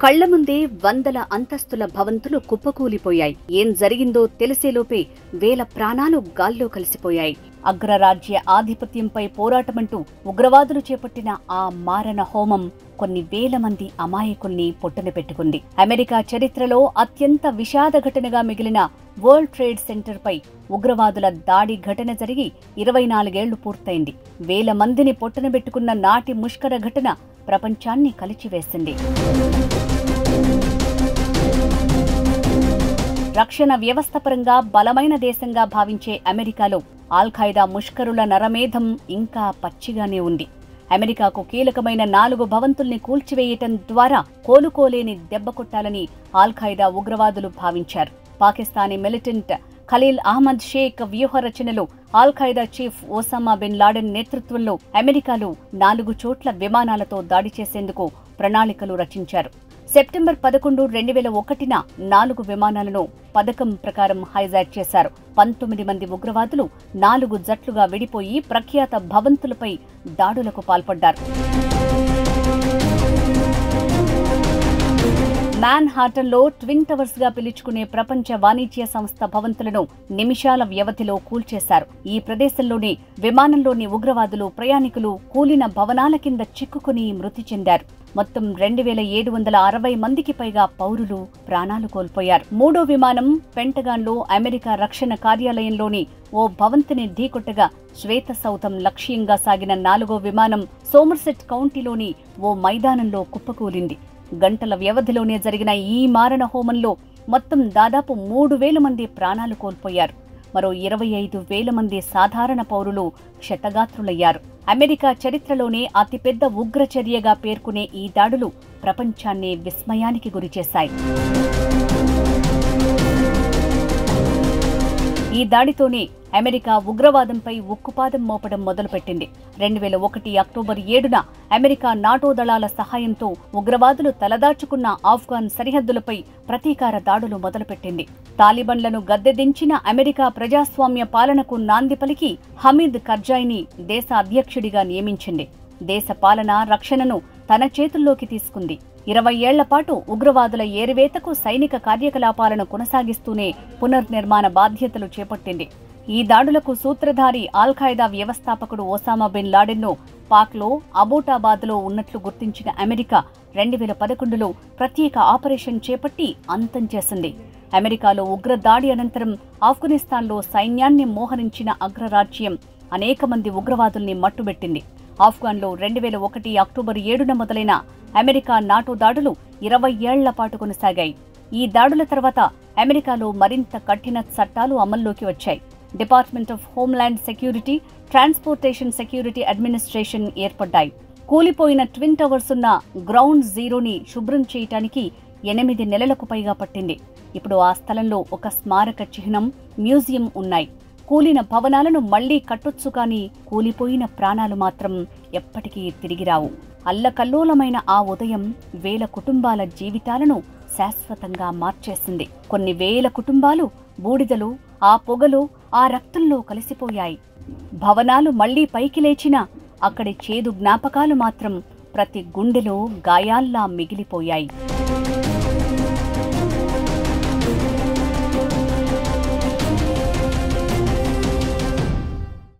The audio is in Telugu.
కళ్ల ముందే వందల అంతస్తుల భవంతులు కుప్పకూలిపోయాయి. ఏం జరిగిందో తెలిసేలోపే వేల ప్రాణాలు గాల్లో కలిసిపోయాయి. అగ్రరాజ్య ఆధిపత్యంపై పోరాటమంటూ ఉగ్రవాదులు చేపట్టిన ఆ మారణ హోమం కొన్ని వేల మంది అమాయకుల్ని పొట్టన పెట్టుకుంది. అమెరికా చరిత్రలో అత్యంత విషాద ఘటనగా మిగిలిన వరల్డ్ ట్రేడ్ సెంటర్ పై ఉగ్రవాదుల దాడి ఘటన జరిగి 24 ఏళ్లు పూర్తయింది. వేల మందిని పొట్టన పెట్టుకున్న నాటి ముష్కర ఘటన ప్రపంచాన్ని కలిచివేసింది. రక్షణ వ్యవస్థపరంగా బలమైన దేశంగా భావించే అమెరికాలో ఆల్-ఖైదా ముష్కరుల నరమేధం ఇంకా పచ్చిగానే ఉంది. అమెరికాకు కీలకమైన 4 భవంతుల్ని కూల్చివేయటం ద్వారా కోలుకోలేని దెబ్బ కొట్టాలని ఆల్-ఖైదా ఉగ్రవాదులు భావించారు. పాకిస్తానీ మిలిటెంట్ ఖలీల్ అహ్మద్ షేక్ వ్యూహ రచనలో al Qaeda chief Osama bin Laden నేతృత్వంలో అమెరికాలో 4 చోట్ల విమానాలతో దాడి చేసేందుకు ప్రణాళికలు రచించారు. సెప్టెంబర్ 11, 2001న 4 విమానాలను పథకం ప్రకారం హైజాక్ చేశారు. 19 మంది ఉగ్రవాదులు 4 జట్లుగా విడిపోయి ప్రఖ్యాత భవంతులపై దాడులకు పాల్పడ్డారు. మ్యాన్ హాటన్లో ట్విన్ టవర్స్ గా పిలుచుకునే ప్రపంచ వాణిజ్య సంస్థ భవంతులను నిమిషాల వ్యవధిలో కూల్చేశారు. ఈ ప్రదేశంలోనే విమానంలోని ఉగ్రవాదులు ప్రయాణికులు కూలిన భవనాల కింద చిక్కుకుని మృతి చెందారు. మొత్తం 2760 మందికి పైగా పౌరులు ప్రాణాలు కోల్పోయారు. 3వ విమానం పెంటగాన్లో అమెరికా రక్షణ కార్యాలయంలోని ఓ భవంతిని ఢీకొట్టగా శ్వేత సౌధం లక్ష్యంగా సాగిన 4వ విమానం సోమర్సెట్ కౌంటీలోని ఓ మైదానంలో కుప్పకూలింది. గంటల వ్యవధిలోనే జరిగిన ఈ మారణ హోమంలో మొత్తం దాదాపు 3000 మంది ప్రాణాలు కోల్పోయారు. మరో 25,000 మంది సాధారణ పౌరులు క్షతగాత్రులయ్యారు. అమెరికా చరిత్రలోనే అతిపెద్ద ఉగ్రచర్యగా పేర్కొనే ఈ దాడులు ప్రపంచాన్ని విస్మయానికి గురిచేశాయి. ఈ దాడితోనే అమెరికా ఉగ్రవాదంపై ఉక్కుపాదం మోపడం మొదలుపెట్టింది. 2001 అక్టోబర్ 7న అమెరికా నాటో దళాల సహాయంతో ఉగ్రవాదులు తలదాచుకున్న ఆఫ్ఘాన్ సరిహద్దులపై ప్రతీకార దాడులు మొదలుపెట్టింది. తాలిబన్లను గద్దెదించిన అమెరికా ప్రజాస్వామ్య పాలనకు నాంది పలికి హమీద్ కర్జాయిని దేశ అధ్యక్షుడిగా నియమించింది. దేశ పాలన, రక్షణను తన చేతుల్లోకి తీసుకుంది. 20 ఏళ్ల పాటు ఉగ్రవాదుల ఏరివేతకు సైనిక కార్యకలాపాలను కొనసాగిస్తూనే పునర్నిర్మాణ బాధ్యతలు చేపట్టింది. ఈ దాడులకు సూత్రధారి ఆల్-ఖైదా వ్యవస్థాపకుడు ఒసామా బిన్ లాడెన్ను పాక్లో అబోటాబాద్లో ఉన్నట్లు గుర్తించిన అమెరికా 2011లో ప్రత్యేక ఆపరేషన్ చేపట్టి అంతం చేసింది. అమెరికాలో ఉగ్రదాడి అనంతరం ఆఫ్ఘనిస్తాన్లో సైన్యాన్ని మోహరించిన అగ్రరాజ్యం అనేక మంది ఉగ్రవాదుల్ని మట్టుబెట్టింది. ఆఫ్ఘాన్లో 2001 అక్టోబర్ 7న మొదలైన అమెరికా నాటో దాడులు 20 ఏళ్ల పాటు కొనసాగాయి. ఈ దాడుల తర్వాత అమెరికాలో మరింత కఠిన చట్టాలు అమల్లోకి వచ్చాయి. Department of homeland security, transportation security administration ఏర్పడ్డాయి. కూలిపోయిన ట్విన్ టవర్స్ ఉన్న గ్రౌండ్ జీరోని శుభ్రం చేయటానికి 8 నెలలకు పైగా పట్టింది. ఇప్పుడు ఆ స్థలంలో ఒక స్మారక చిహ్నం, మ్యూజియం ఉన్నాయి. కూలిన భవనాలను మళ్లీ కట్టొచ్చు కానీ కూలిపోయిన ప్రాణాలు మాత్రం ఎప్పటికీ తిరిగిరావు. అల్లకల్లోలమైన ఆ ఉదయం వేల కుటుంబాల జీవితాలను శాశ్వతంగా మార్చేసింది. కొన్ని వేల కుటుంబాలు బూడిదలు, ఆ పొగలు, ఆ రక్తంలో కలిసిపోయాయి. భవనాలు మళ్లీ పైకి లేచినా అక్కడి చేదు జ్ఞాపకాలు మాత్రం ప్రతి గుండెలో గాయాల్లా మిగిలిపోయాయి.